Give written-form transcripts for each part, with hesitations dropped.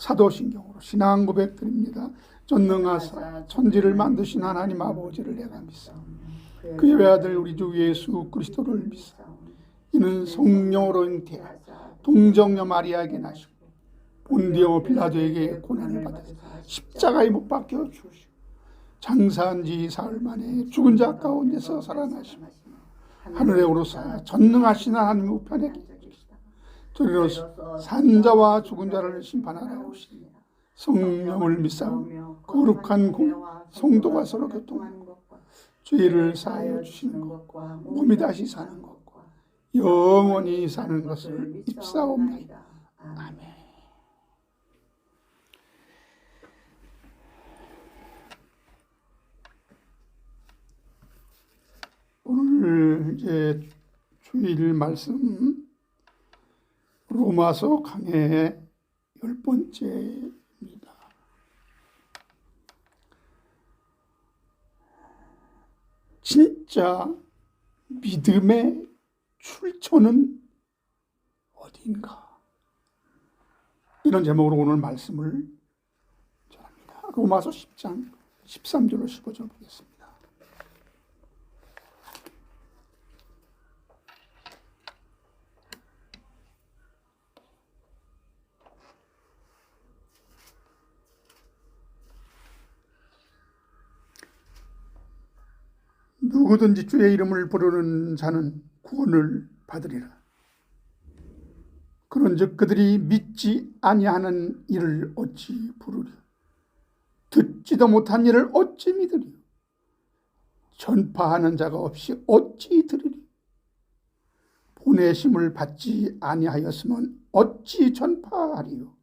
사도신경으로 신앙 고백드립니다. 전능하사 천지를 만드신 하나님 아버지를 내가 믿사오며 그의 외아들 우리 주 예수 그리스도를 믿사오며 이는 성령으로 잉태하 동정녀 마리아에게 나시고 본디오 빌라도에게 고난을 받아서 십자가에 못 박혀 죽으시고 장사한 지 사흘 만에 죽은 자 가운데서 살아나시며 하늘에 오르사 전능하신 하나님 우편에 계시다. 저리로서 산자와 죽은 자를 심판하러 오시니 성령을 믿사오며 거룩한 공예와 성도가 서로 교통하는 것과 죄를 사하여 주시는 것과 몸이 다시 사는 것과 영원히 사는 것을 입사옵나이다. 아멘. 오늘 이제 주일 말씀 로마서 강해 10번째입니다. 진짜 믿음의 출처는 어디인가? 이런 제목으로 오늘 말씀을 전합니다. 로마서 10장 13절로 15절 보겠습니다. 누구든지 주의 이름을 부르는 자는 구원을 받으리라. 그런즉 그들이 믿지 아니하는 이를 어찌 부르리요? 듣지도 못한 이를 어찌 믿으리요? 전파하는 자가 없이 어찌 들으리요? 보내심을 받지 아니하였으면 어찌 전파하리요?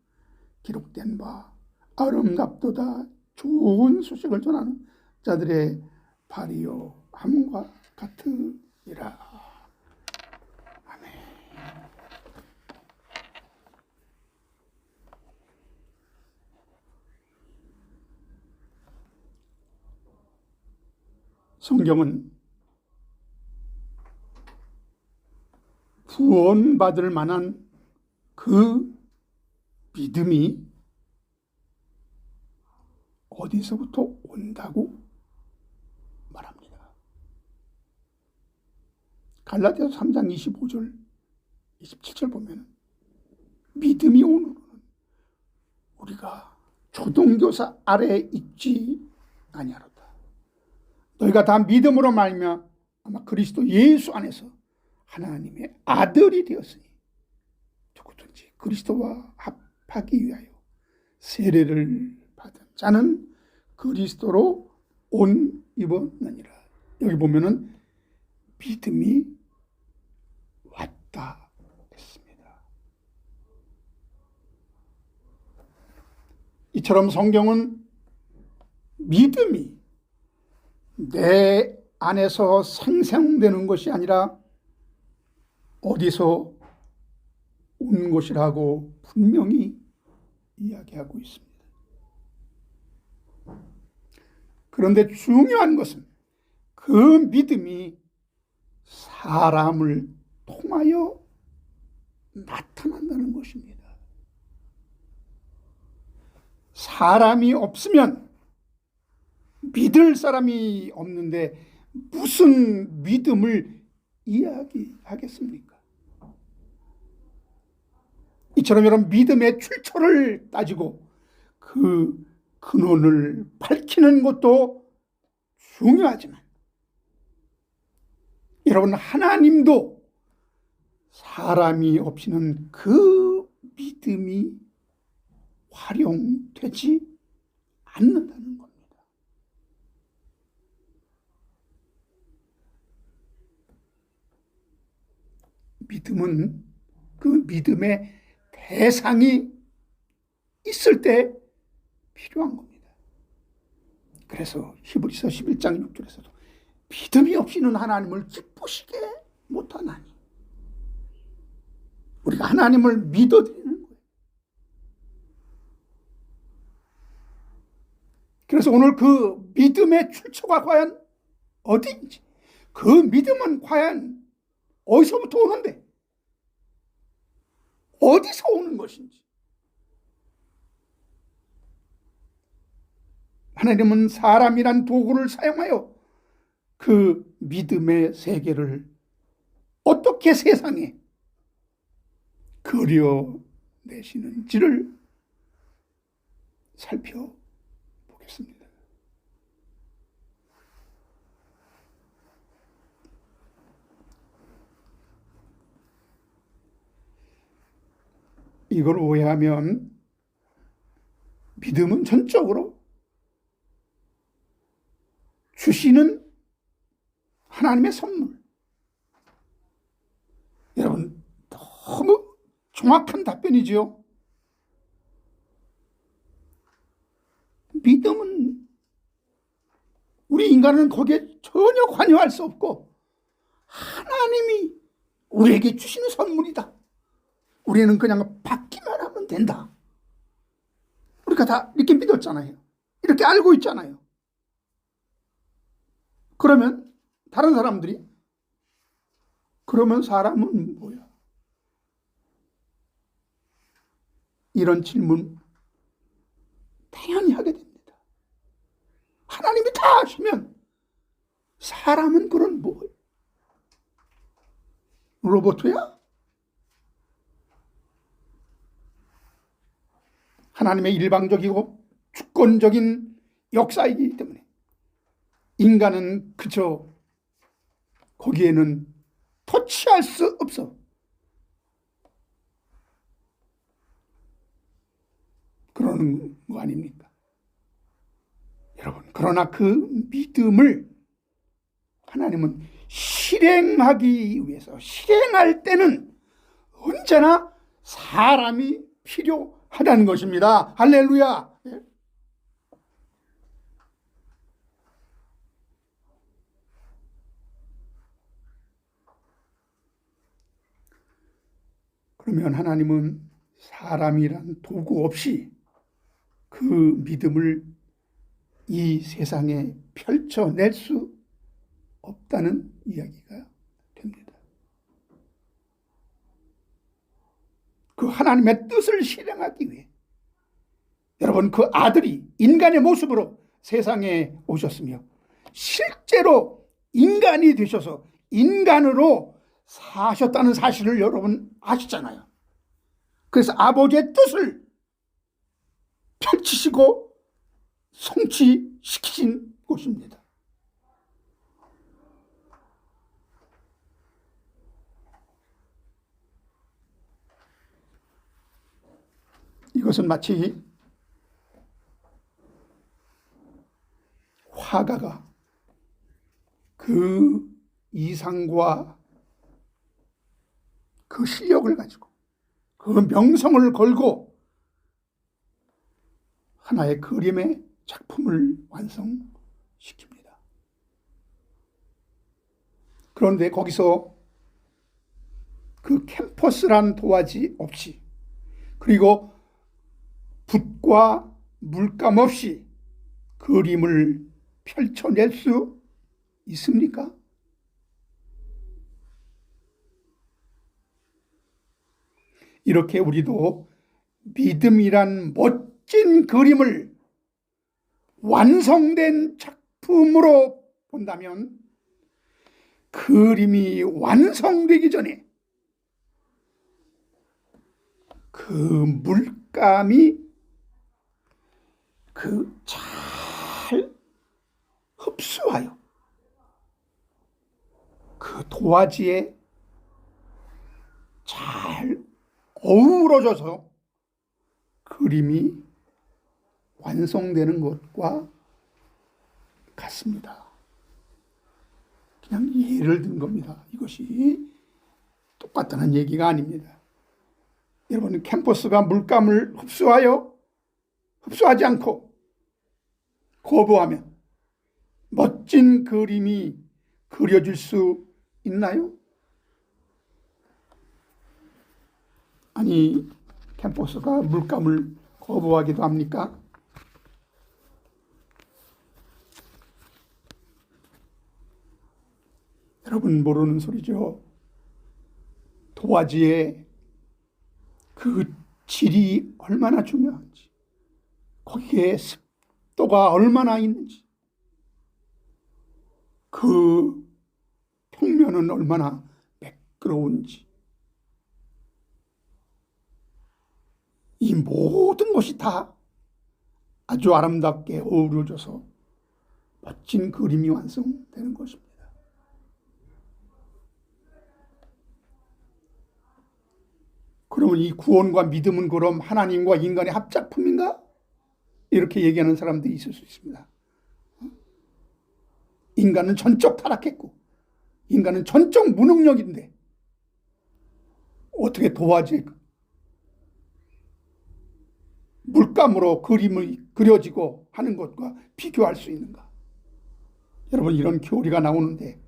기록된 바 아름답도다 좋은 소식을 전하는 자들의 발이요 함과 같으리라. 아멘. 성경은 구원받을 만한 그 믿음이 어디서부터 온다고 말합니다. 갈라디아서 3장 25절 27절 보면 믿음이 오는 우리가 초등교사 아래에 있지 아니하로다. 너희가 다 믿음으로 말미암아 아마 그리스도 예수 안에서 하나님의 아들이 되었으니 누구든지 그리스도와 합하기 위하여 세례를 받은 자는 그리스도로 옷 입었느니라. 여기 보면은 믿음이 왔다 했습니다. 이처럼 성경은 믿음이 내 안에서 생성되는 것이 아니라 어디서 온 것이라고 분명히 이야기하고 있습니다. 그런데 중요한 것은 그 믿음이 사람을 통하여 나타난다는 것입니다. 사람이 없으면 믿을 사람이 없는데 무슨 믿음을 이야기하겠습니까? 이처럼 여러분 믿음의 출처를 따지고 그 근원을 밝히는 것도 중요하지만 여러분 하나님도 사람이 없이는 그 믿음이 활용되지 않는다는 겁니다. 믿음은 그 믿음의 대상이 있을 때 필요한 겁니다. 그래서 히브리서 11장 6절에서도 믿음이 없이는 하나님을 기쁘시게 못하나니 우리가 하나님을 믿어드리는 거예요. 그래서 오늘 그 믿음의 출처가 과연 어디인지, 그 믿음은 과연 어디서부터 오는데 어디서 오는 것인지 하나님은 사람이란 도구를 사용하여 그 믿음의 세계를 어떻게 세상에 그려내시는지를 살펴보겠습니다. 이걸 오해하면 믿음은 전적으로 주시는 하나님의 선물. 여러분, 너무 정확한 답변이지요. 믿음은 우리 인간은 거기에 전혀 관여할 수 없고 하나님이 우리에게 주시는 선물이다. 우리는 그냥 받기만 하면 된다. 우리가 다 이렇게 믿었잖아요. 이렇게 알고 있잖아요. 그러면 다른 사람들이 그러면 사람은 뭐야? 이런 질문 당연히 하게 됩니다. 하나님이 다 하시면 사람은 그런 뭐 로봇이야? 하나님의 일방적이고 주권적인 역사이기 때문에 인간은 그저 거기에는 터치할 수 없어. 그러는 거 아닙니까? 여러분, 그러나 그 믿음을 하나님은 실행하기 위해서, 실행할 때는 언제나 사람이 필요하다는 것입니다. 할렐루야. 그러면 하나님은 사람이란 도구 없이 그 믿음을 이 세상에 펼쳐낼 수 없다는 이야기가 됩니다. 그 하나님의 뜻을 실행하기 위해 여러분, 그 아들이 인간의 모습으로 세상에 오셨으며 실제로 인간이 되셔서 인간으로 사셨다는 사실을 여러분 아시잖아요. 그래서 아버지의 뜻을 펼치시고 성취시키신 곳입니다. 이것은 마치 화가가 그 이상과 그 실력을 가지고 그 명성을 걸고 하나의 그림의 작품을 완성시킵니다. 그런데 거기서 그 캔버스란 도화지 없이 그리고 붓과 물감 없이 그림을 펼쳐낼 수 있습니까? 이렇게 우리도 믿음이란 멋진 그림을 완성된 작품으로 본다면 그림이 완성되기 전에 그 물감이 잘 흡수하여 그 도화지에 잘 어우러져서 그림이 완성되는 것과 같습니다. 그냥 예를 든 겁니다. 이것이 똑같다는 얘기가 아닙니다. 여러분, 캔버스가 물감을 흡수하지 않고 거부하면 멋진 그림이 그려질 수 있나요? 아니, 캔버스가 물감을 거부하기도 합니까? 여러분 모르는 소리죠. 도화지의 그 질이 얼마나 중요한지, 거기에 습도가 얼마나 있는지, 그 평면은 얼마나 매끄러운지, 이 모든 것이 다 아주 아름답게 어우러져서 멋진 그림이 완성되는 것입니다. 그러면 이 구원과 믿음은 그럼 하나님과 인간의 합작품인가? 이렇게 얘기하는 사람들이 있을 수 있습니다. 인간은 전적 타락했고 인간은 전적 무능력인데 어떻게 도화지 물감으로 그림이 그려지고 하는 것과 비교할 수 있는가? 여러분, 이런 교리가 나오는데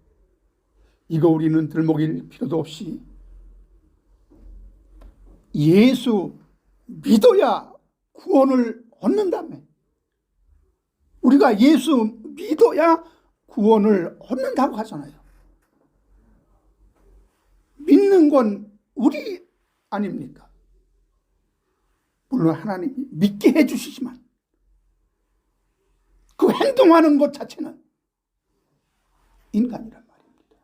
이거 우리는 들먹일 필요도 없이 예수 믿어야 구원을 얻는다며. 우리가 예수 믿어야 구원을 얻는다고 하잖아요. 믿는 건 우리 아닙니까? 물론 하나님이 믿게 해주시지만 그 행동하는 것 자체는 인간이란 말입니다.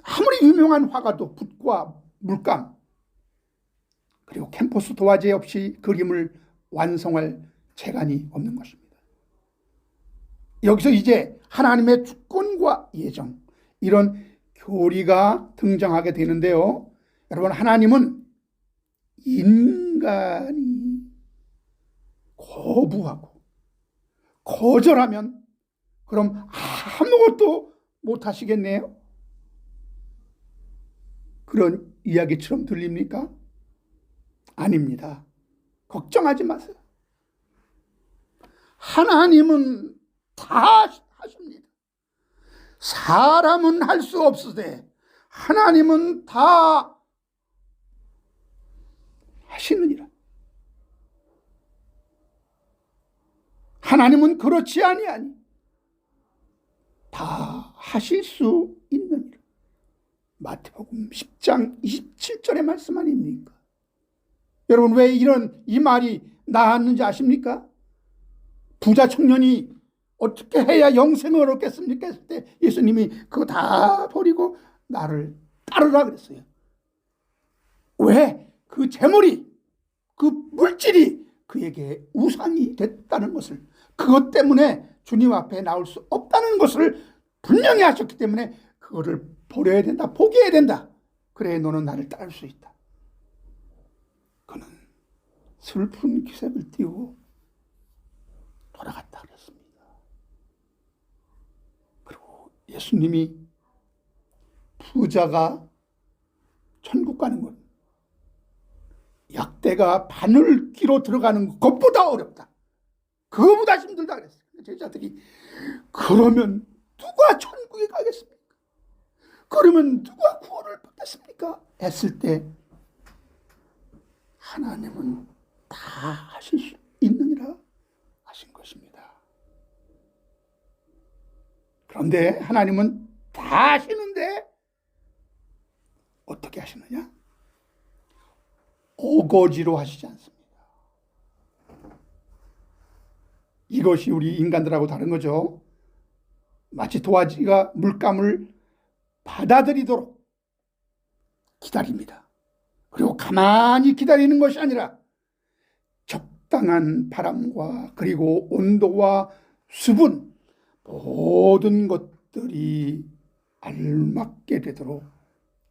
아무리 유명한 화가도 붓과 물감 그리고 캔버스 도화지 없이 그림을 완성할 재간이 없는 것입니다. 여기서 이제 하나님의 주권과 예정, 이런 교리가 등장하게 되는데요. 여러분, 하나님은 인간이 거부하고 거절하면 그럼 아무것도 못 하시겠네요? 그런 이야기처럼 들립니까? 아닙니다. 걱정하지 마세요. 하나님은 다 하십니다. 사람은 할 수 없으되 하나님은 다 하시느니라. 하나님은 그렇지 아니하니 다 하실 수 있느니라. 마태복음 10장 27절의 말씀 아닙니까? 여러분, 왜 이 말이 나왔는지 아십니까? 부자 청년이 어떻게 해야 영생을 얻겠습니까? 했을 때 예수님이 그거 다 버리고 나를 따르라 그랬어요. 왜? 그 재물이, 그 물질이 그에게 우상이 됐다는 것을, 그것 때문에 주님 앞에 나올 수 없다는 것을 분명히 하셨기 때문에 그거를 버려야 된다, 포기해야 된다. 그래 너는 나를 따를 수 있다. 그는 슬픈 기색을 띠고 돌아갔다 그랬습니다. 그리고 예수님이 부자가 천국 가는 건 약대가 바늘 끼로 들어가는 것보다 어렵다. 그거보다 힘들다 그랬어요. 제자들이 그러면 누가 천국에 가겠습니까? 그러면 누가 구원을 받겠습니까? 했을 때 하나님은 다 하실 수 있느니라 하신 것입니다. 그런데 하나님은 다 하시는데 어떻게 하시느냐? 어거지로 하시지 않습니다. 이것이 우리 인간들하고 다른 거죠. 마치 도화지가 물감을 받아들이도록 기다립니다. 그리고 가만히 기다리는 것이 아니라 적당한 바람과 그리고 온도와 수분, 모든 것들이 알맞게 되도록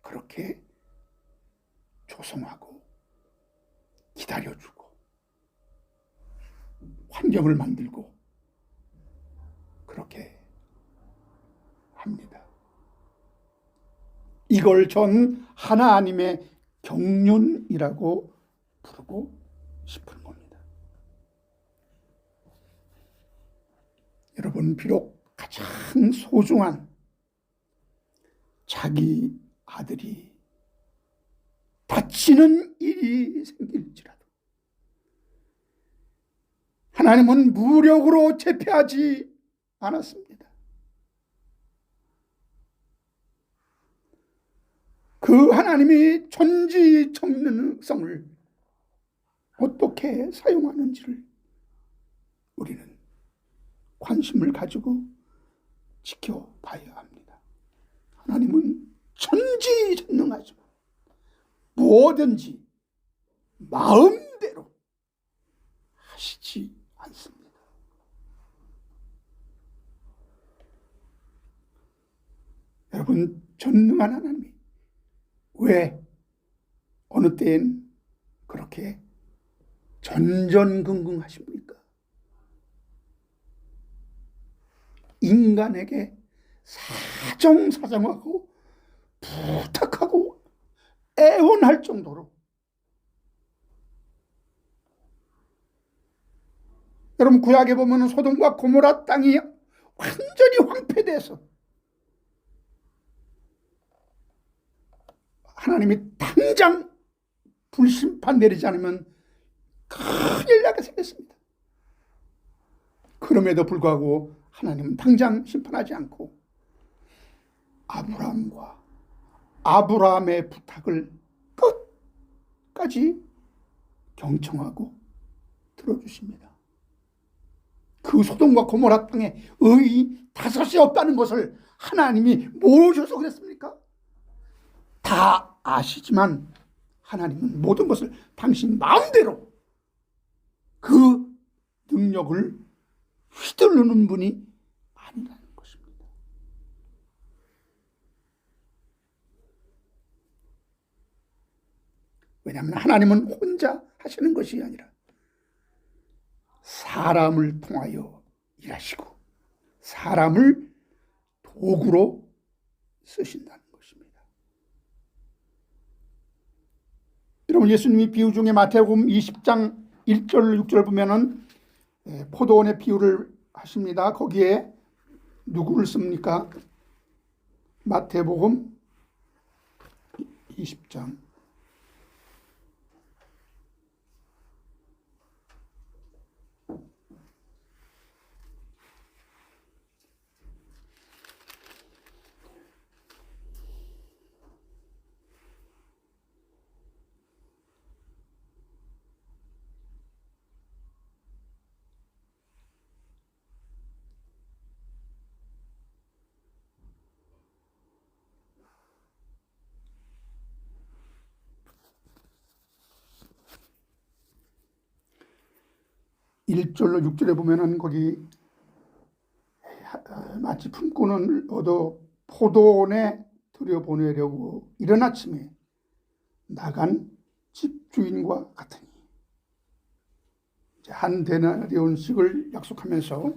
그렇게 조성하고 기다려주고 환경을 만들고 그렇게 합니다. 이걸 전 하나님의 경륜이라고 부르고 싶은 겁니다. 여러분, 비록 가장 소중한 자기 아들이 다치는 일이 생길지라도 하나님은 무력으로 제패하지 않았습니다. 그 하나님이 천지천능성을 어떻게 사용하는지를 우리는 관심을 가지고 지켜봐야 합니다. 하나님은 천지전능하지만 뭐든지 마음대로 하시지 않습니다. 여러분, 전능한 하나님이 왜 어느 때엔 그렇게 전전긍긍하십니까? 인간에게 사정사정하고 부탁하고 애원할 정도로. 여러분, 구약에 보면 소돔과 고모라 땅이 완전히 황폐돼서 하나님이 당장 불심판 내리지 않으면 큰일 나게 생겼습니다. 그럼에도 불구하고 하나님은 당장 심판하지 않고 아브라함과 아브라함의 부탁을 끝까지 경청하고 들어주십니다. 그 소돔과 고모라 땅에 의인 다섯이 없다는 것을 하나님이 모르셔서 그랬습니까? 다 아시지만 하나님은 모든 것을 당신 마음대로 그 능력을 휘두르는 분이 아니라는 것입니다. 왜냐하면 하나님은 혼자 하시는 것이 아니라 사람을 통하여 일하시고 사람을 도구로 쓰신다는 것입니다. 여러분, 예수님이 비유 중에 마태복음 20장 1절 6절 보면은 포도원의 비유를 하십니다. 거기에 누구를 씁니까? 마태복음 20장 1절로 6절에 보면은 거기 마치 품꾼을 얻어 포도원에 들여보내려고 이른 아침에 나간 집주인과 같으니, 한 데나리온씩을 약속하면서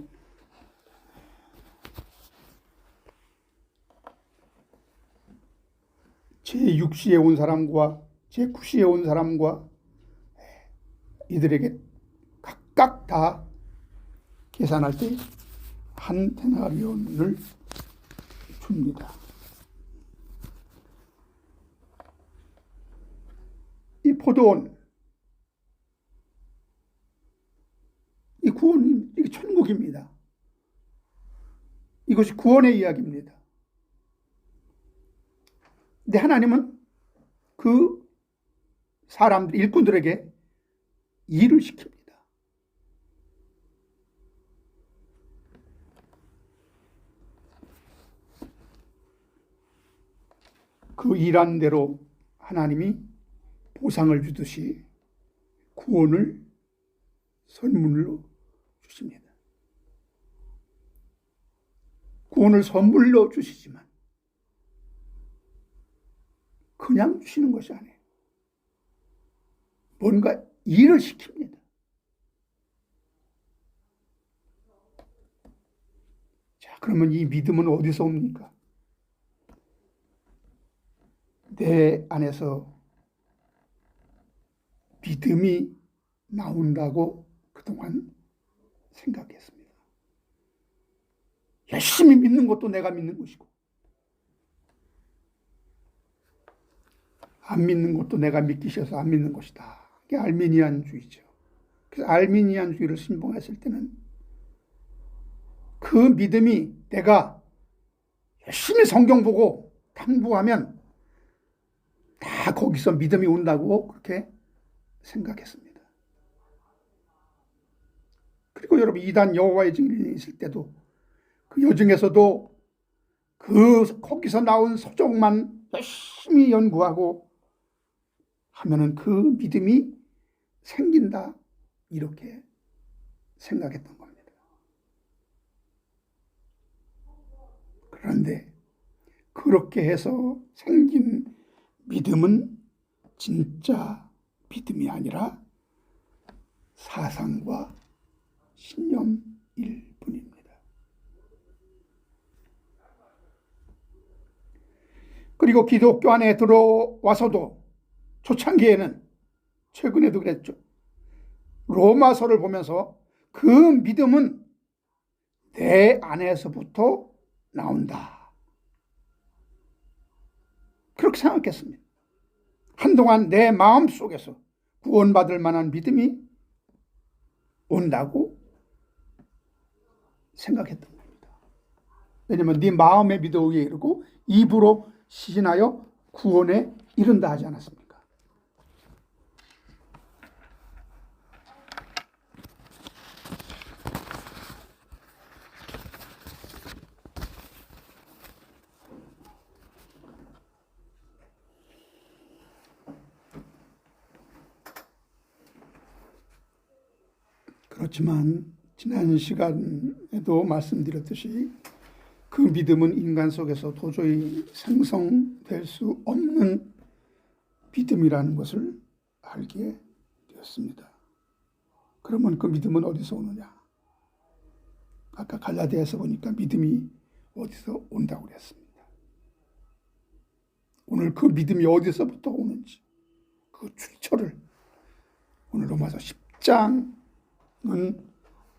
제6시에 온 사람과 제9시에 온 사람과 이들에게 각각 다 계산할 때 한 데나리온을 줍니다. 이 포도원, 이 구원, 이게 천국입니다. 이것이 구원의 이야기입니다. 근데 하나님은 그 사람들, 일꾼들에게 일을 시킵니다. 그 일한 대로 하나님이 보상을 주듯이 구원을 선물로 주십니다. 구원을 선물로 주시지만 그냥 주시는 것이 아니에요. 뭔가 일을 시킵니다. 자, 그러면 이 믿음은 어디서 옵니까? 내 안에서 믿음이 나온다고 그동안 생각했습니다. 열심히 믿는 것도 내가 믿는 것이고, 안 믿는 것도 내가 믿기 싫어서 안 믿는 것이다. 그게 알미니안주의죠. 그래서 알미니안주의를 신봉했을 때는 그 믿음이 내가 열심히 성경 보고 탐구하면 다 거기서 믿음이 온다고 그렇게 생각했습니다. 그리고 여러분 이단 여호와의 증인이 있을 때도 그 여정에서도 거기서 나온 서적만 열심히 연구하고 하면은 그 믿음이 생긴다, 이렇게 생각했던 겁니다. 그런데 그렇게 해서 생긴 믿음은 진짜 믿음이 아니라 사상과 신념일 뿐입니다. 그리고 기독교 안에 들어와서도 초창기에는, 최근에도 그랬죠, 로마서를 보면서 그 믿음은 내 안에서부터 나온다, 그렇게 생각했습니다. 한동안 내 마음속에서 구원받을 만한 믿음이 온다고 생각했던 겁니다. 왜냐하면 네 마음에 믿어 의에 이르고 입으로 시인하여 구원에 이른다 하지 않았습니까? 그렇지만 지난 시간에도 말씀드렸듯이 그 믿음은 인간 속에서 도저히 생성될 수 없는 믿음이라는 것을 알게 되었습니다. 그러면 그 믿음은 어디서 오느냐? 아까 갈라디아서 보니까 믿음이 어디서 온다고 그랬습니다. 오늘 그 믿음이 어디서부터 오는지 그 출처를 오늘 로마서 10장은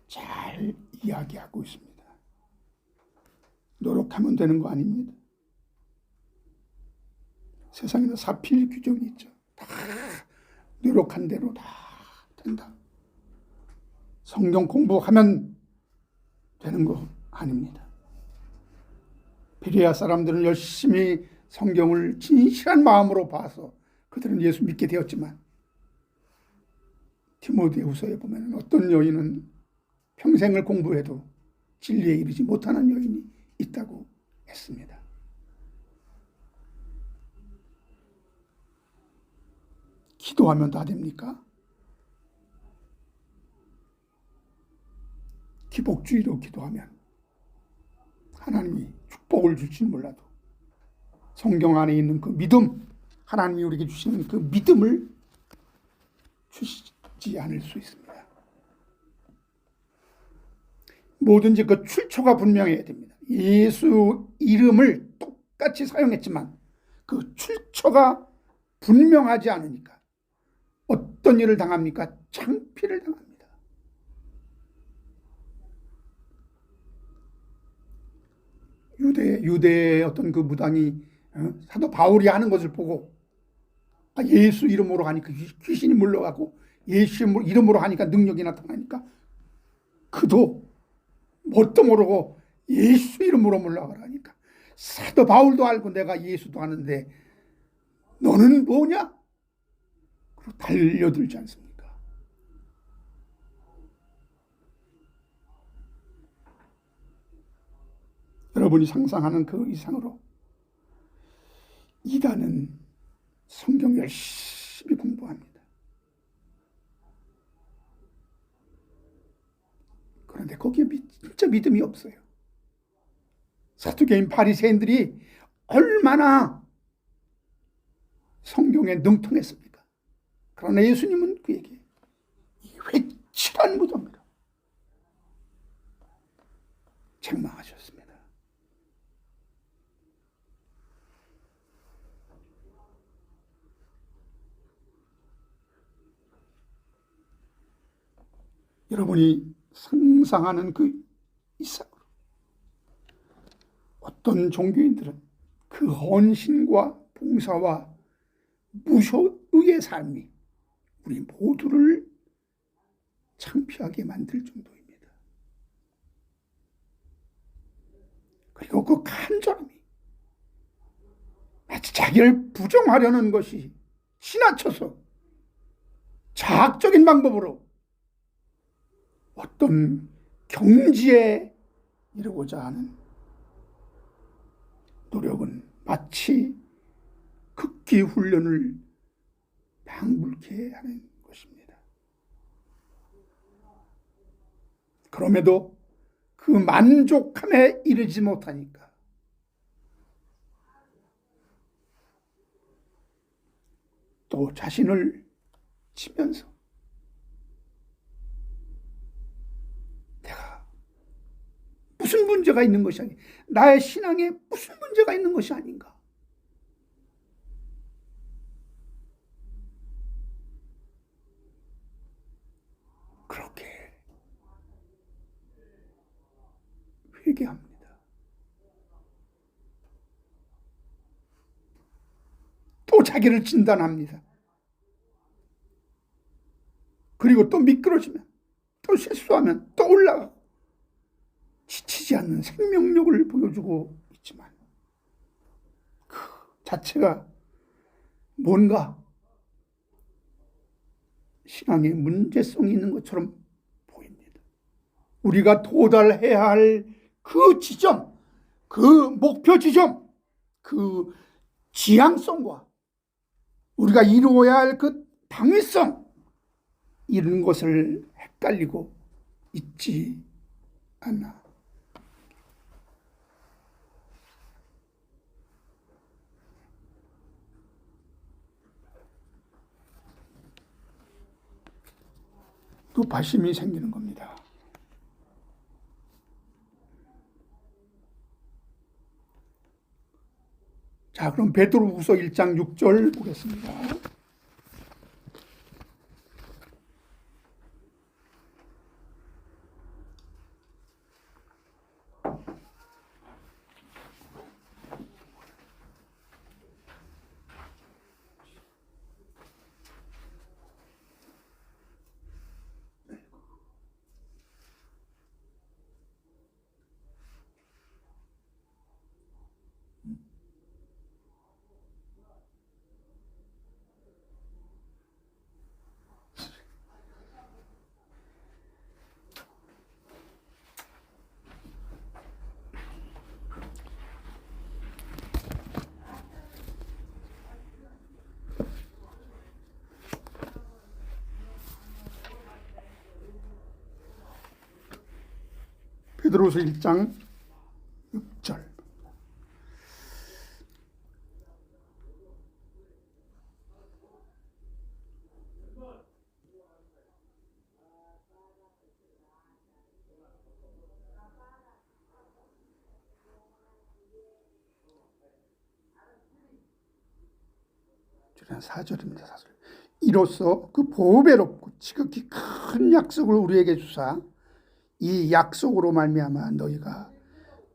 잘 이야기하고 있습니다. 노력하면 되는 거 아닙니다. 세상에는 사필 규정이 있죠. 다 노력한 대로 다 된다. 성경 공부하면 되는 거 아닙니다. 베레아 사람들은 열심히 성경을 진실한 마음으로 봐서 그들은 예수 믿게 되었지만, 디모데후서에 보면 어떤 여인은 평생을 공부해도 진리에 이르지 못하는 여인이 있다고 했습니다. 기도하면 다 됩니까? 기복주의로 기도하면 하나님이 축복을 줄지는 몰라도 성경 안에 있는 그 믿음, 하나님이 우리에게 주시는 그 믿음을 주시지 않을 수 있습니다. 뭐든지 그 출처가 분명해야 됩니다. 예수 이름을 똑같이 사용했지만 그 출처가 분명하지 않으니까 어떤 일을 당합니까? 창피를 당합니다. 유대의 어떤 그 무당이 사도 바울이 하는 것을 보고 예수 이름으로 하니까 귀신이 물러가고 예수 이름으로 하니까 능력이 나타나니까 그도 뭣도 모르고 예수 이름으로 물러가라니까 사도 바울도 알고 내가 예수도 하는데 너는 뭐냐? 그리고 달려들지 않습니까? 여러분이 상상하는 그 이상으로 이단은 성경 열심히 공부합니다. 그런데 거기에 진짜 믿음이 없어요. 사두개인 바리새인들이 얼마나 성경에 능통했습니까? 그러나 예수님은 그에게 회칠한 무덤이라 책망하셨습니다. 여러분이 상상하는 그 이상으로 어떤 종교인들은 그 헌신과 봉사와 무효의 삶이 우리 모두를 창피하게 만들 정도입니다. 그리고 그 간절함이 마치 자기를 부정하려는 것이 지나쳐서 자학적인 방법으로 어떤 경지에 이르고자 하는 노력은 마치 극기 훈련을 방불케 하는 것입니다. 그럼에도 그 만족함에 이르지 못하니까 또 자신을 치면서 내가 무슨 문제가 있는 것이 아닌가, 나의 신앙에 무슨 문제가 있는 것이 아닌가, 그렇게 회개합니다. 또 자기를 진단합니다. 그리고 또 미끄러지면, 또 실수하면 또 올라가고, 지치지 않는 생명력을 보여주고 있지만 그 자체가 뭔가 신앙에 문제성이 있는 것처럼 보입니다. 우리가 도달해야 할 그 지점, 그 목표 지점, 그 지향성과 우리가 이루어야 할 그 당위성, 이런 것을 헷갈리고 있지 않나. 또 발심이 생기는 겁니다. 자, 그럼 베드로후서 1장 6절 보겠습니다. 베드로서 1장 6절. 줄여서 4절입니다. 4절. 이로써 그 보배롭고 지극히 큰 약속을 우리에게 주사 이 약속으로 말미암아 너희가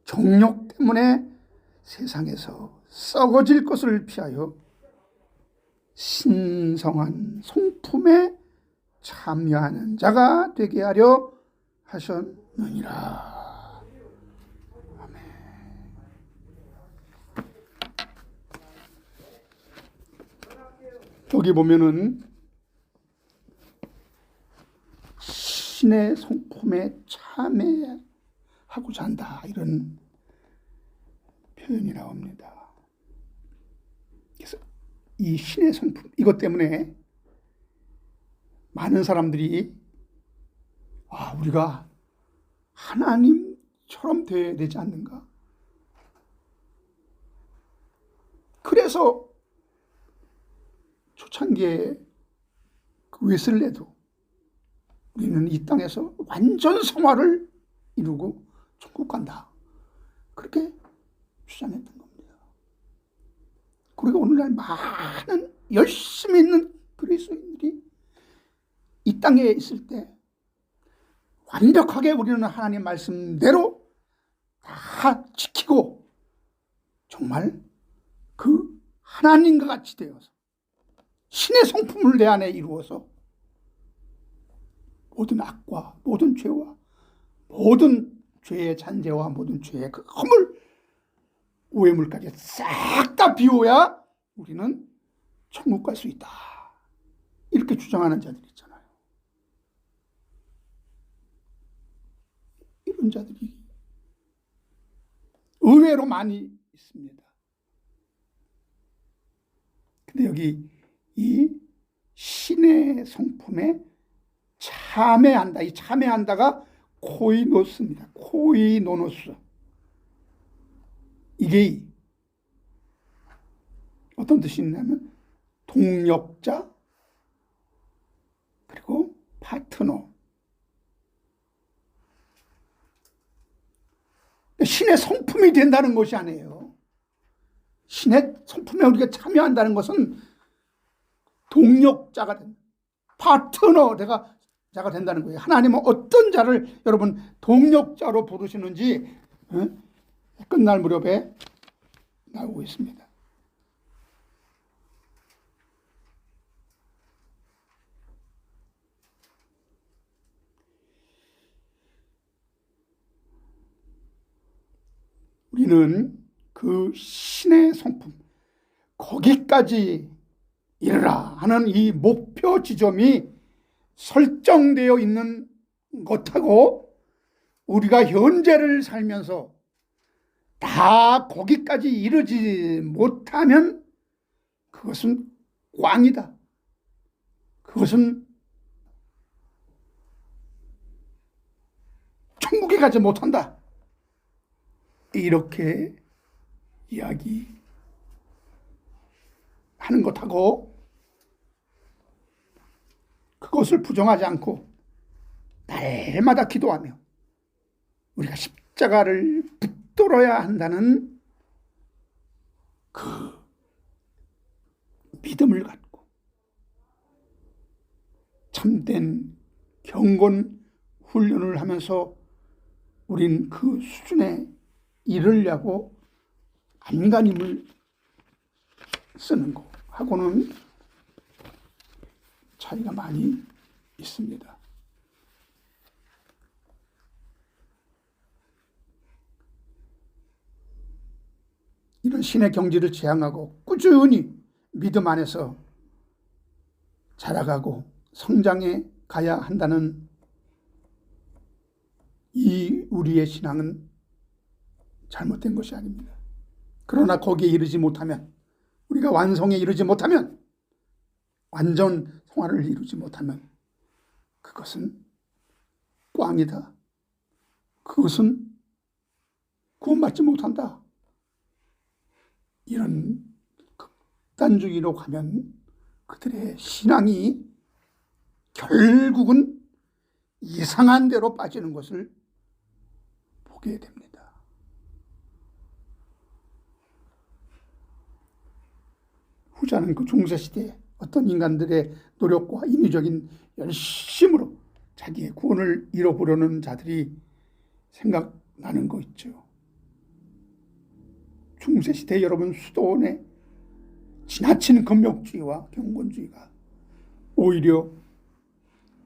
정욕 때문에 세상에서 썩어질 것을 피하여 신성한 성품에 참여하는 자가 되게 하려 하셨느니라. 아멘. 여기 보면은 신의 성품에 참여하고자 한다, 이런 표현이 나옵니다. 그래서 이 신의 성품, 이것 때문에 많은 사람들이 우리가 하나님처럼 되어야 되지 않는가, 그래서 초창기에 그 웨슬레도 우리는 이 땅에서 완전 성화를 이루고 천국 간다, 그렇게 주장했던 겁니다. 그리고 오늘날 많은 열심히 있는 그리스도인들이 이 땅에 있을 때 완벽하게 우리는 하나님 말씀대로 다 지키고 정말 그 하나님과 같이 되어서 신의 성품을 내 안에 이루어서 모든 악과 모든 죄와 모든 죄의 잔재와 모든 죄의 그 허물, 오해물까지 싹 다 비워야 우리는 천국 갈 수 있다, 이렇게 주장하는 자들이 있잖아요. 그런 자들이 의외로 많이 있습니다. 근데 여기 이 신의 성품에 참회한다. 이 참회한다가 코이노스입니다. 코이노노스. 이게 어떤 뜻이 있냐면 동력자 그리고 파트너. 신의 성품이 된다는 것이 아니에요. 신의 성품에 우리가 참여한다는 것은 동력자가 된다. 파트너가 된다는 거예요. 하나님은 어떤 자를 여러분 동력자로 부르시는지 끝날 무렵에 나오고 있습니다. 우리는 그 신의 성품, 거기까지 이르라 하는 이 목표 지점이 설정되어 있는 것하고 우리가 현재를 살면서 다 거기까지 이르지 못하면 그것은 꽝이다. 그것은 천국에 가지 못한다. 이렇게 이야기하는 것하고 그것을 부정하지 않고 날마다 기도하며 우리가 십자가를 붙들어야 한다는 그 믿음을 갖고 참된 경건 훈련을 하면서 우린 그 수준에 이르려고 안간힘을 쓰는 거하고는 차이가 많이 있습니다. 이런 신의 경지를 지향하고 꾸준히 믿음 안에서 자라가고 성장해 가야 한다는 이 우리의 신앙은 잘못된 것이 아닙니다. 그러나 거기에 이르지 못하면, 우리가 완성에 이르지 못하면, 완전 성화를 이루지 못하면 그것은 꽝이다. 그것은 구원받지 못한다. 이런 극단주의로 가면 그들의 신앙이 결국은 이상한 데로 빠지는 것을 보게 됩니다. 후자는 그 중세시대에 어떤 인간들의 노력과 인위적인 열심으로 자기의 구원을 이뤄보려는 자들이 생각나는 거 있죠. 중세시대 여러분 수도원에 지나친 금욕주의와 경건주의가 오히려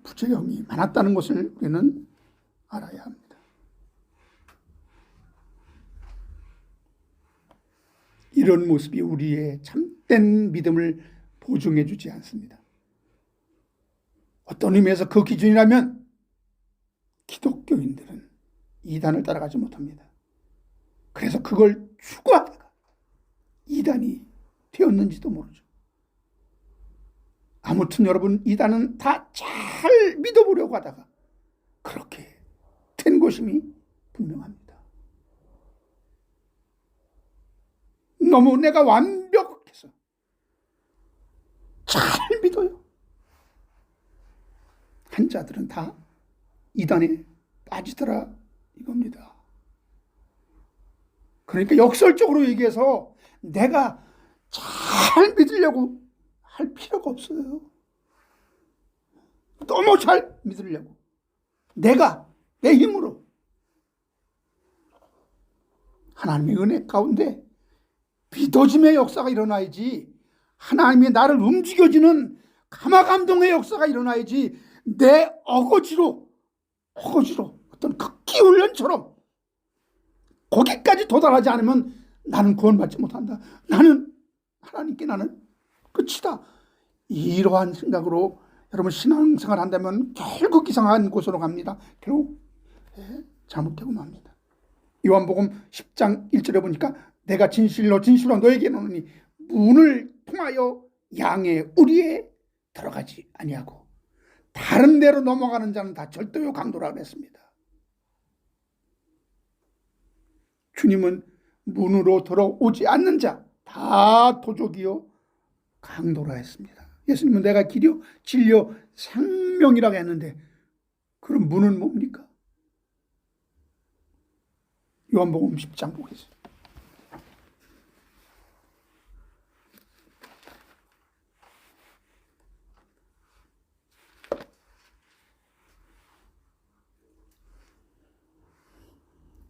부작용이 많았다는 것을 우리는 알아야 합니다. 이런 모습이 우리의 참된 믿음을 보증해 주지 않습니다. 어떤 의미에서 그 기준이라면 기독교인들은 이단을 따라가지 못합니다. 그래서 그걸 추구하다가 이단이 되었는지도 모르죠. 아무튼 여러분 이단은 다 잘 믿어보려고 하다가 그렇게 된 것임이 분명합니다. 너무 내가 완벽해서 잘 믿어요. 한 자들은 다 이단에 빠지더라 이겁니다. 그러니까 역설적으로 얘기해서 내가 잘 믿으려고 할 필요가 없어요. 너무 잘 믿으려고 내가 내 힘으로 하나님의 은혜 가운데 믿어짐의 역사가 일어나야지, 하나님이 나를 움직여주는 감화감동의 역사가 일어나야지 내 어거지로 어떤 극기 훈련처럼 거기까지 도달하지 않으면 나는 구원받지 못한다. 나는 하나님께 나는 끝이다. 이러한 생각으로 여러분 신앙생활 한다면 결국 이상한 곳으로 갑니다. 결국 잘못되고 맙니다. 요한복음 10장 1절에 보니까 내가 진실로 진실로 너에게 이르노니 문을 통하여 양의 우리에 들어가지 아니하고 다른 데로 넘어가는 자는 다 절도요 강도라 그랬습니다. 주님은 문으로 들어오지 않는 자 다 도적이요 강도라 했습니다. 예수님은 내가 길이요 진리요 생명이라고 했는데 그럼 문은 뭡니까? 요한복음 10장 보겠습니다.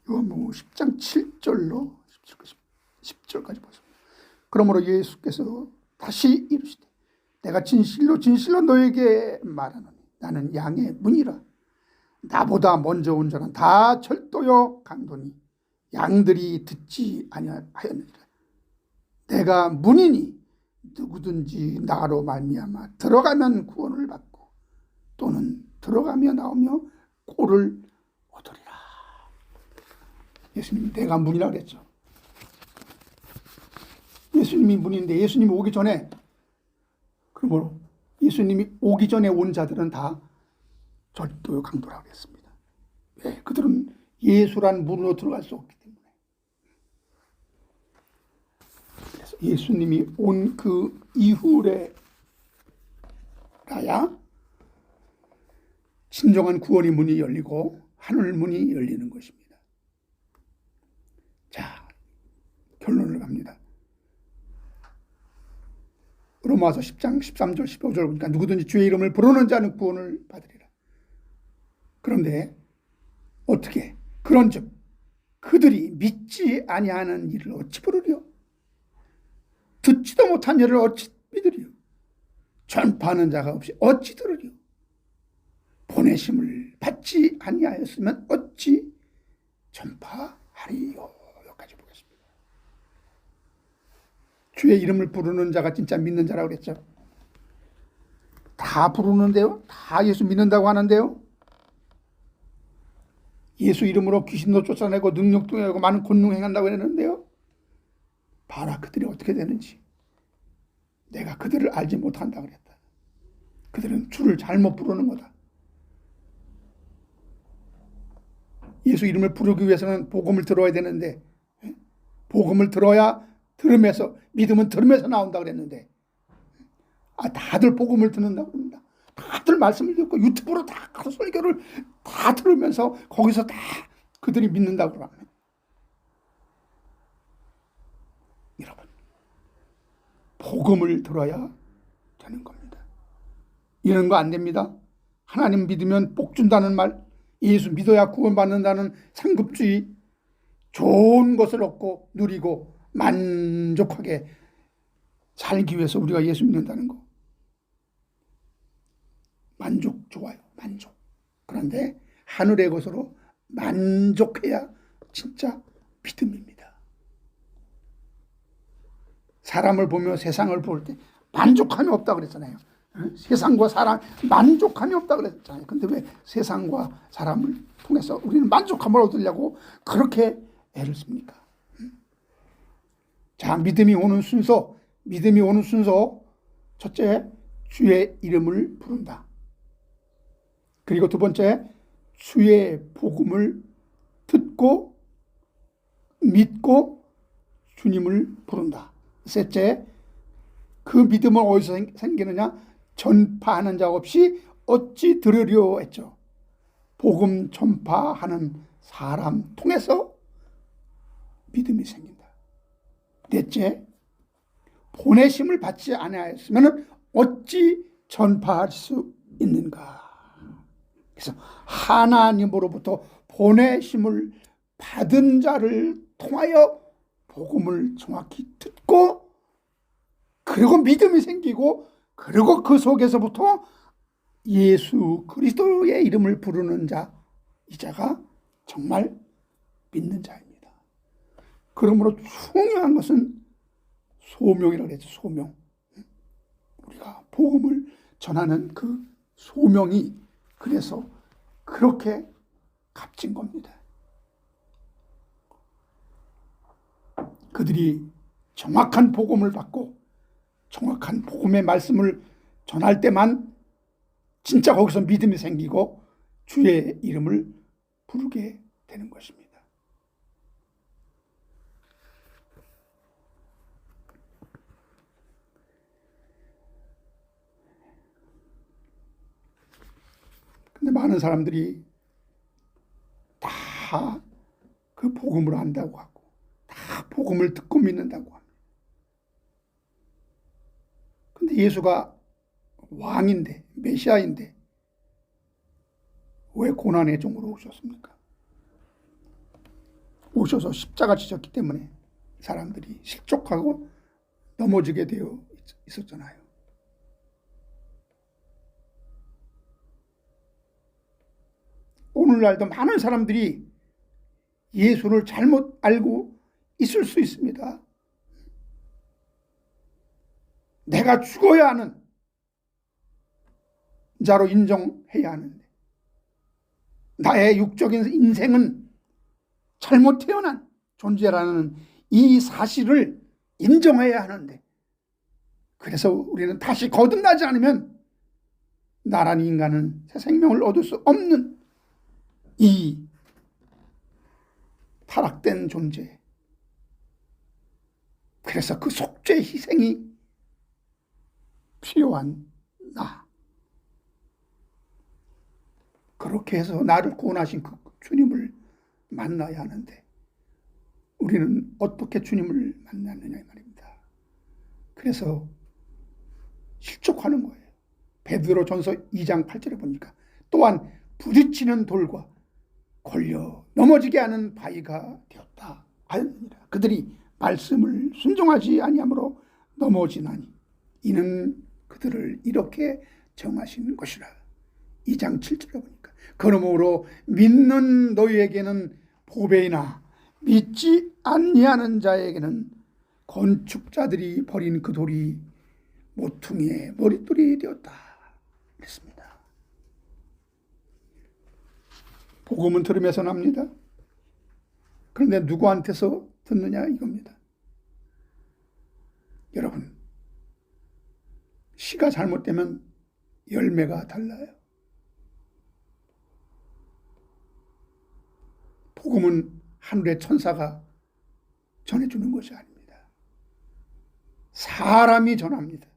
요한복음 10장 7절로 10절까지 보십니다. 그러므로 예수께서 다시 이르시되 내가 진실로 진실로 너에게 말하노니 나는 양의 문이라. 나보다 먼저 온 자는 다 절도요 강도니 양들이 듣지 아니하였느니라. 내가 문이니 누구든지 나로 말미암아 들어가면 구원을 받고 또는 들어가며 나오며 꼴을 얻으리라. 예수님이 내가 문이라고 그랬죠. 예수님이 문인데 예수님이 오기 전에 그러므로 예수님이 오기 전에 온 자들은 다 절도요 강도라고 했습니다. 왜? 그들은 예수란 문으로 들어갈 수 없기 때문에. 그래서 예수님이 온 그 이후에 가야 진정한 구원의 문이 열리고 하늘 문이 열리는 것입니다. 자, 결론을 갑니다. 로마서 10장 13절 15절 보니까 누구든지 주의 이름을 부르는 자는 구원을 받으리라. 그런데 어떻게 그런즉 그들이 믿지 아니하는 일을 어찌 부르리요? 듣지도 못한 일을 어찌 믿으리요? 전파하는 자가 없이 어찌 들으리요? 보내심을 받지 아니하였으면 어찌 전파하리요? 여기까지 보겠습니다. 주의 이름을 부르는 자가 진짜 믿는 자라고 그랬죠. 다 부르는데요. 다 예수 믿는다고 하는데요. 예수 이름으로 귀신도 쫓아내고 능력도 하고 많은 권능 행한다고 했는데요. 봐라 그들이 어떻게 되는지. 내가 그들을 알지 못한다고 그랬다. 그들은 주를 잘못 부르는 거다. 예수 이름을 부르기 위해서는 복음을 들어야 되는데 복음을 들어야 들으면서 믿음은 들으면서 나온다고 그랬는데 다들 복음을 듣는다고 그럽니다. 다들 말씀을 듣고 유튜브로 다 설교를 다 들으면서 거기서 다 그들이 믿는다고 그럽니다. 여러분 복음을 들어야 되는 겁니다. 이런 거 안 됩니다. 하나님 믿으면 복 준다는 말, 예수 믿어야 구원받는다는 상급주의, 좋은 것을 얻고 누리고 만족하게 살기 위해서 우리가 예수 믿는다는 거. 만족 좋아요. 만족. 그런데 하늘의 것으로 만족해야 진짜 믿음입니다. 사람을 보며 세상을 볼 때 만족함이 없다고 그랬잖아요. 세상과 사람 만족함이 없다고 그랬잖아요. 근데 왜 세상과 사람을 통해서 우리는 만족함을 얻으려고 그렇게 애를 씁니까? 자, 믿음이 오는 순서. 첫째, 주의 이름을 부른다. 그리고 두 번째, 주의 복음을 듣고 믿고 주님을 부른다. 셋째, 그 믿음은 어디서 생기느냐? 전파하는 자 없이 어찌 들으려 했죠. 복음 전파하는 사람 통해서 믿음이 생긴다. 넷째, 보내심을 받지 아니하였으면 어찌 전파할 수 있는가? 그래서 하나님으로부터 보내심을 받은 자를 통하여 복음을 정확히 듣고 그리고 믿음이 생기고 그리고 그 속에서부터 예수 그리스도의 이름을 부르는 자, 이 자가 정말 믿는 자입니다. 그러므로 중요한 것은 소명이라고 했죠. 소명. 우리가 복음을 전하는 그 소명이 그래서 그렇게 값진 겁니다. 그들이 정확한 복음을 받고 정확한 복음의 말씀을 전할 때만 진짜 거기서 믿음이 생기고 주의 이름을 부르게 되는 것입니다. 근데 많은 사람들이 다 그 복음을 안다고 하고 다 복음을 듣고 믿는다고 합니다. 근데 예수가 왕인데 메시아인데 왜 고난의 종으로 오셨습니까? 오셔서 십자가 지셨기 때문에 사람들이 실족하고 넘어지게 되어 있었잖아요. 오늘날도 많은 사람들이 예수를 잘못 알고 있을 수 있습니다. 내가 죽어야 하는 자로 인정해야 하는데 나의 육적인 인생은 잘못 태어난 존재라는 이 사실을 인정해야 하는데 그래서 우리는 다시 거듭나지 않으면 나란 인간은 새 생명을 얻을 수 없는 이 타락된 존재. 그래서 그 속죄 희생이 필요한 나. 그렇게 해서 나를 구원하신 그 주님을 만나야 하는데 우리는 어떻게 주님을 만났느냐 이 말입니다. 그래서 실족하는 거예요. 베드로전서 2장 8절에 보니까 또한 부딪히는 돌과 걸려 넘어지게 하는 바위가 되었다 하였느니라. 그들이 말씀을 순종하지 아니함으로 넘어지나니 이는 그들을 이렇게 정하신 것이라. 2장 7절에 보니까 그러므로 믿는 너희에게는 보배이나 믿지 아니하는 자에게는 건축자들이 버린 그 돌이 모퉁이의 머릿돌이 되었다 그랬습니다. 복음은 들으면서 납니다. 그런데 누구한테서 듣느냐 이겁니다. 여러분, 씨가 잘못되면 열매가 달라요. 복음은 하늘의 천사가 전해주는 것이 아닙니다. 사람이 전합니다.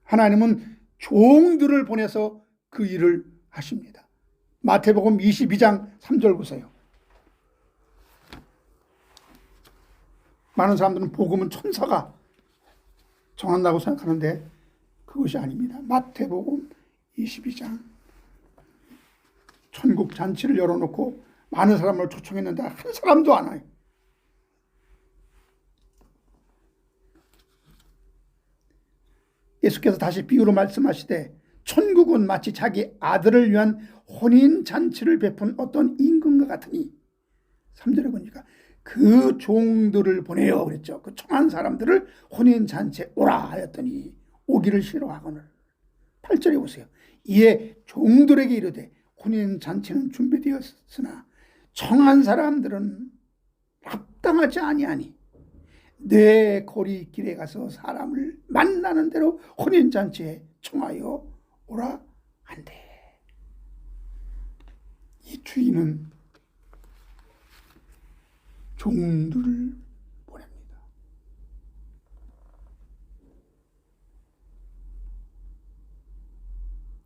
하나님은 종들을 보내서 그 일을 하십니다. 마태복음 22장 3절 보세요. 많은 사람들은 복음은 천사가 전한다고 생각하는데 그것이 아닙니다. 마태복음 22장 천국 잔치를 열어놓고 많은 사람을 초청했는데 한 사람도 안 와요. 예수께서 다시 비유로 말씀하시되 천국은 마치 자기 아들을 위한 혼인잔치를 베푼 어떤 임금과 같으니 3절에 보니까 그 종들을 보내어 그랬죠. 그 청한 사람들을 혼인잔치에 오라 하였더니 오기를 싫어하거늘. 8절에 보세요. 이에 종들에게 이르되 혼인잔치는 준비되었으나 청한 사람들은 합당하지 아니하니 내 거리길에 가서 사람을 만나는 대로 혼인잔치에 청하여 오라 한대. 이 주인은 종들을 보냅니다.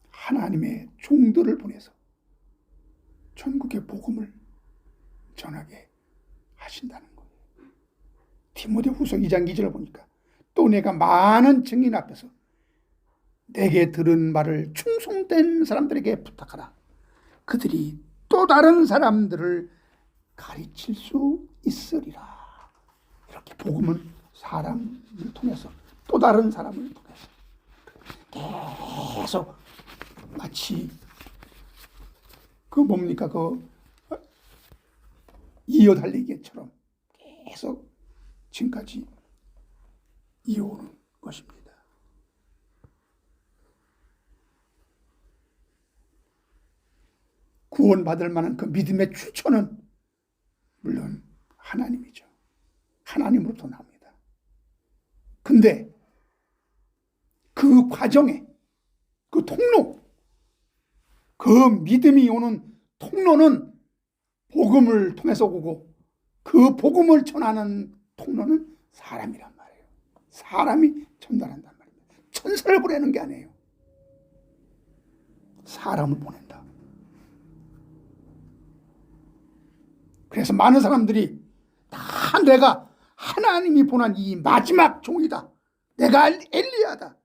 하나님의 종들을 보내서 천국의 복음을 전하게 하신다는 거예요. 디모데후서 2장 2절을 보니까 또 내가 많은 증인 앞에서 내게 들은 말을 충성된 사람들에게 부탁하라. 그들이 또 다른 사람들을 가르칠 수 있으리라. 이렇게 복음은 사람을 통해서 또 다른 사람을 통해서 계속 마치 그 뭡니까 그 이어 달리기처럼 계속 지금까지 이어오는 것입니다. 구원받을 만한 그 믿음의 출처는 물론 하나님이죠. 하나님으로부터 납니다. 근데 그 과정에 그 통로, 그 믿음이 오는 통로는 복음을 통해서 오고, 그 복음을 전하는 통로는 사람이란 말이에요. 사람이 전달한단 말입니다. 천사를 보내는 게 아니에요. 사람을 보낸다. 그래서 많은 사람들이 다 내가 하나님이 보낸 이 마지막 종이다, 내가 엘리야다,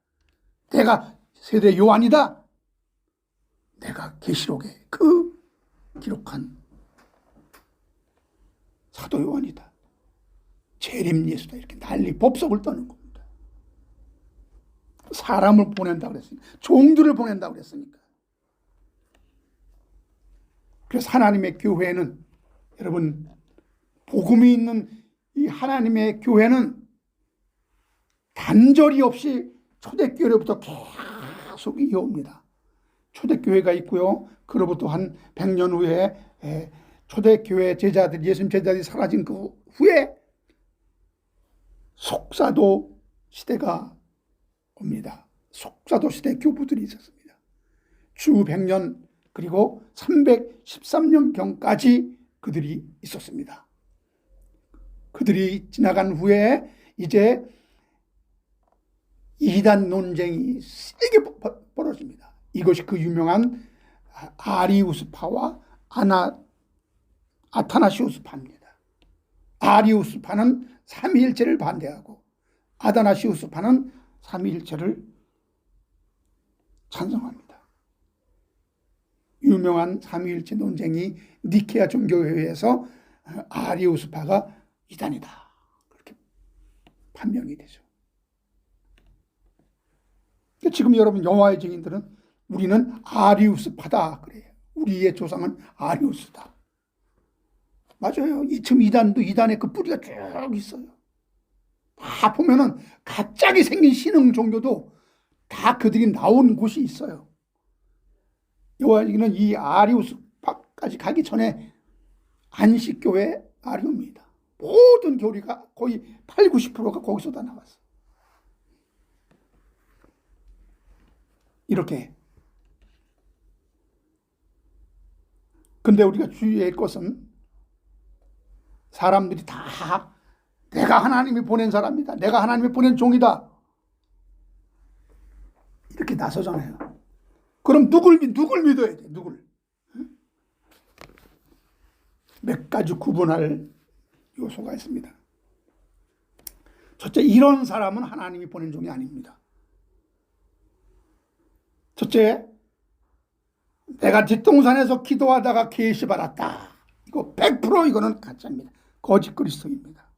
내가 세대 요한이다, 내가 계시록에 그 기록한 사도 요한이다, 재림 예수다, 이렇게 난리 법석을 떠는 겁니다. 사람을 보낸다 그랬으니까, 종들을 보낸다 그랬으니까. 그래서 하나님의 교회는, 여러분, 복음이 있는 이 하나님의 교회는 단절이 없이 초대교회로부터 계속 이어옵니다. 초대교회가 있고요, 그로부터 한 100년 후에 초대교회 제자들, 예수님 제자들이 사라진 그 후에 속사도 시대가 옵니다. 속사도 시대 교부들이 있었습니다. 주 100년, 그리고 313년경까지 그들이 있었습니다. 그들이 지나간 후에 이제 이단 논쟁이 세게 벌어집니다. 이것이 그 유명한 아리우스파와 아타나시우스파입니다. 아리우스파는 삼위일체를 반대하고, 아타나시우스파는 삼위일체를 찬성합니다. 유명한 삼위일체 논쟁이 니케아 종교회의에서 아리우스파가 이단이다, 그렇게 판명이 되죠. 지금 여러분 여호와의 증인들은 우리는 아리우스파다 그래요. 우리의 조상은 아리우스다. 맞아요. 지금 이단도 이단의 그 뿌리가 쭉 있어요. 다 보면은 갑자기 생긴 신흥 종교도 다 그들이 나온 곳이 있어요. 여호와의 증인은 이 아리우스파까지 가기 전에 안식교회 아리우입니다. 모든 교리가 거의 8, 90%가 거기서 다 나왔어. 이렇게. 근데 우리가 주의할 것은, 사람들이 다 내가 하나님이 보낸 사람이다, 내가 하나님이 보낸 종이다, 이렇게 나서잖아요. 그럼 누굴 믿어야 돼? 누굴? 몇 가지 구분할 요소가 있습니다. 첫째, 이런 사람은 하나님이 보낸 종이 아닙니다. 첫째, 내가 뒷동산에서 기도하다가 계시 받았다, 이거 100% 이거는 가짜입니다. 거짓 그리스도입니다.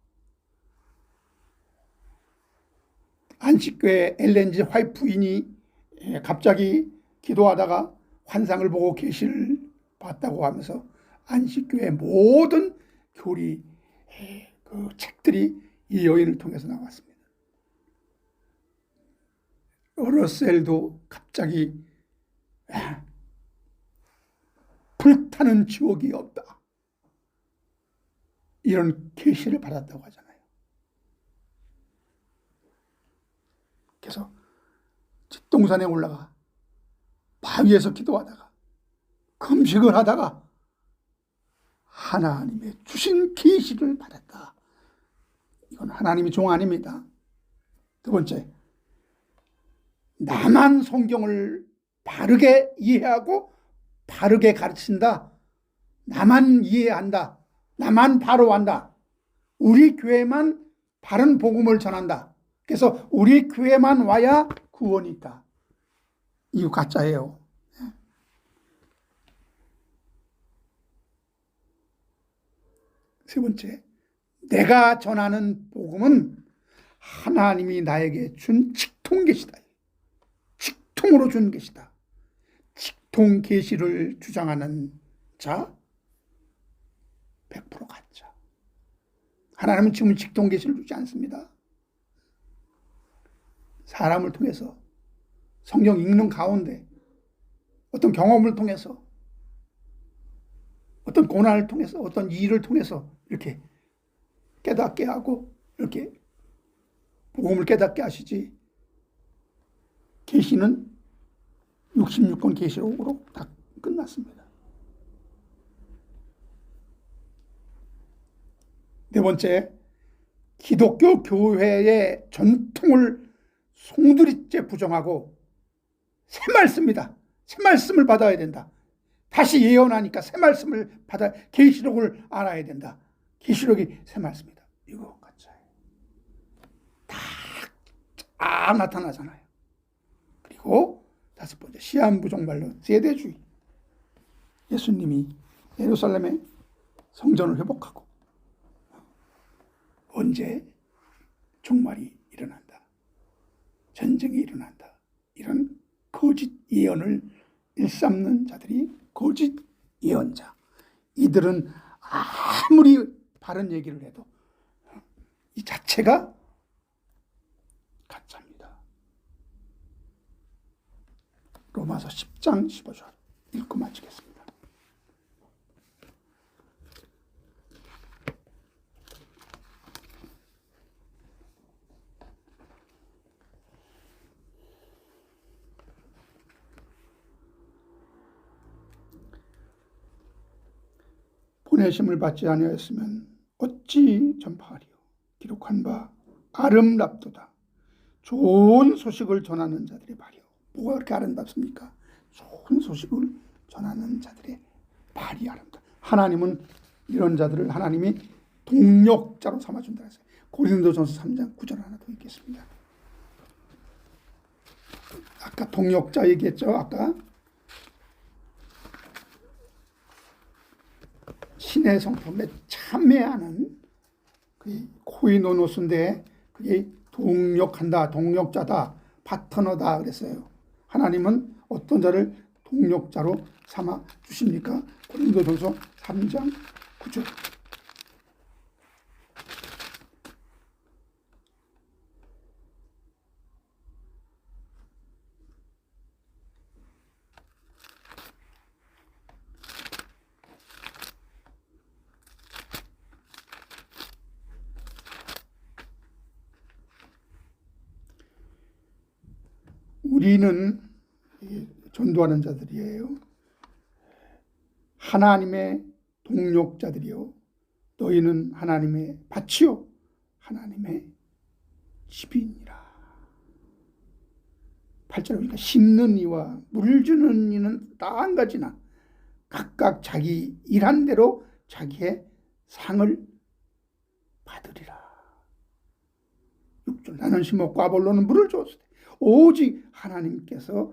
안식교회 엘렌지 화이트인이 갑자기 기도하다가 환상을 보고 계시를 봤다고 하면서 안식교회 모든 교리 그 책들이 이 여인을 통해서 나왔습니다. 러셀도 갑자기 불타는 지옥이 없다, 이런 계시를 받았다고 하잖아요. 그래서 뒷동산에 올라가 바위에서 기도하다가 금식을 하다가 하나님의 주신 계시를 받았다. 이건 하나님의 종 아닙니다. 두 번째, 나만 성경을 바르게 이해하고 바르게 가르친다, 나만 이해한다, 나만 바로 한다, 우리 교회만 바른 복음을 전한다, 그래서 우리 교회만 와야 구원이 있다, 이거 가짜예요. 세 번째, 내가 전하는 복음은 하나님이 나에게 준 직통 계시다, 직통으로 준 계시다. 직통 계시를 주장하는 자 100% 가짜. 하나님은 지금 직통 계시를 주지 않습니다. 사람을 통해서, 성경 읽는 가운데, 어떤 경험을 통해서, 어떤 고난을 통해서, 어떤 일을 통해서 이렇게 깨닫게 하고 이렇게 복음을 깨닫게 하시지, 계시는 66권 계시록으로 다 끝났습니다. 네 번째, 기독교 교회의 전통을 송두리째 부정하고 새 말씀이다, 새 말씀을 받아야 된다, 다시 예언하니까 새 말씀을 받아, 계시록을 알아야 된다, 계시록이 새 말씀이다, 이거 가짜예요. 다 나타나잖아요. 그리고 다섯 번째, 시한부종말론, 세대주의. 예수님이 예루살렘의 성전을 회복하고 언제 종말이 일어난다, 전쟁이 일어난다, 이런 거짓 예언을 일삼는 자들이 거짓 예언자. 이들은 아무리 바른 얘기를 해도 이 자체가 가짜입니다. 로마서 10장 15절 읽고 마치겠습니다. 보내심을 받지 아니하였으면 어찌 전파하리요. 기록한 바 아름답도다. 좋은 소식을 전하는 자들의 발이요. 뭐가 그렇게 아름답습니까? 좋은 소식을 전하는 자들의 발이 아름답다. 하나님은 이런 자들을 하나님이 동력자로 삼아준다 했어요. 고린도전서 3장 9절 하나 더 읽겠습니다. 아까 동력자 얘기했죠. 아까 신의 성품에 참여하는 그 코이노노스인데 그게 동력한다, 동력자다, 파트너다 그랬어요. 하나님은 어떤 자를 동력자로 삼아 주십니까? 고린도전서 3장 9절. 우리는 전도하는 자들이에요. 하나님의 동력자들이요. 너희는 하나님의 밭이요 하나님의 집이니라. 8절 보니까 심는 이와 물 주는 이는 다 한 가지나 각각 자기 일한 대로 자기의 상을 받으리라. 6절 나는 심었고 아볼로는 물을 주었으되 오직 하나님께서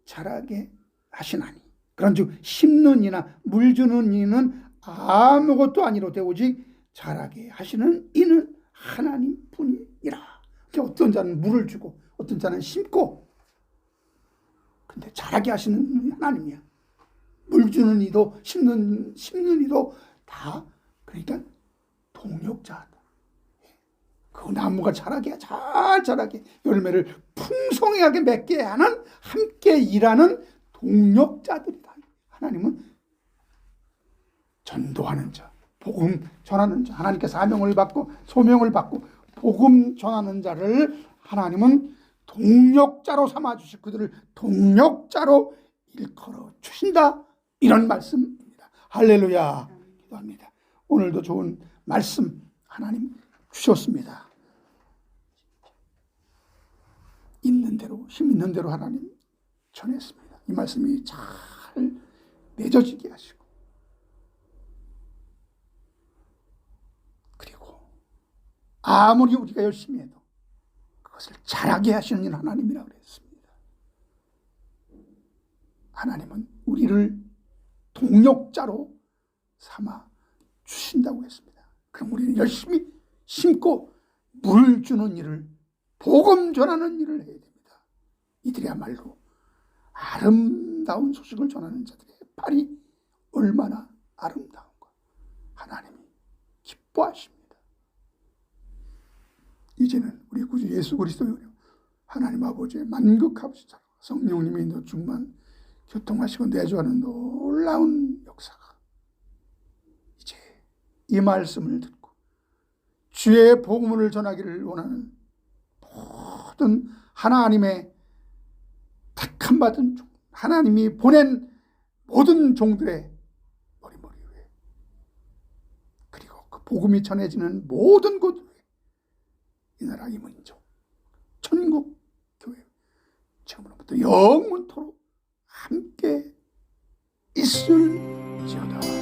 자라게 하시나니. 그런즉 심는 이나 물 주는 이는 아무것도 아니로되 오직 자라게 하시는 이는 하나님뿐이라. 어떤 자는 물을 주고 어떤 자는 심고, 근데 자라게 하시는 하나님이야. 물 주는 이도 심는 이도 다 그러니까 동력자다. 그 나무가 잘 자라게 열매를 풍성하게 맺게 하는 함께 일하는 동력자들이다. 하나님은 전도하는 자, 복음 전하는 자, 하나님께 사명을 받고 소명을 받고 복음 전하는 자를 하나님은 동력자로 삼아주실 그들을 동력자로 일컬어 주신다. 이런 말씀입니다. 할렐루야. 기도합니다. 오늘도 좋은 말씀 하나님 주셨습니다. 있는 대로 힘 있는 대로 하나님 전했습니다. 이 말씀이 잘 맺어지게 하시고, 그리고 아무리 우리가 열심히 해도 그것을 잘하게 하시는 하나님이라고 그랬습니다. 하나님은 우리를 동력자로 삼아 주신다고 했습니다. 그럼 우리는 열심히 심고 물 주는 일을, 복음 전하는 일을 해야 됩니다. 이들이야말로 아름다운 소식을 전하는 자들의 발이 얼마나 아름다운가 하나님이 기뻐하십니다. 이제는 우리 구주 예수 그리스도의 은혜와 하나님 아버지의 만극하시사 성령님의 인도 충만 교통하시고 내주하는 놀라운 역사가 이제 이 말씀을 듣고 주의 복음을 전하기를 원하는 모든 하나님의 택함 받은 종, 하나님이 보낸 모든 종들의 머리 위에, 그리고 그 복음이 전해지는 모든 곳 위에 이 나라 이 민족 천국 교회 지금으로부터 영원토록 함께 있을지어다.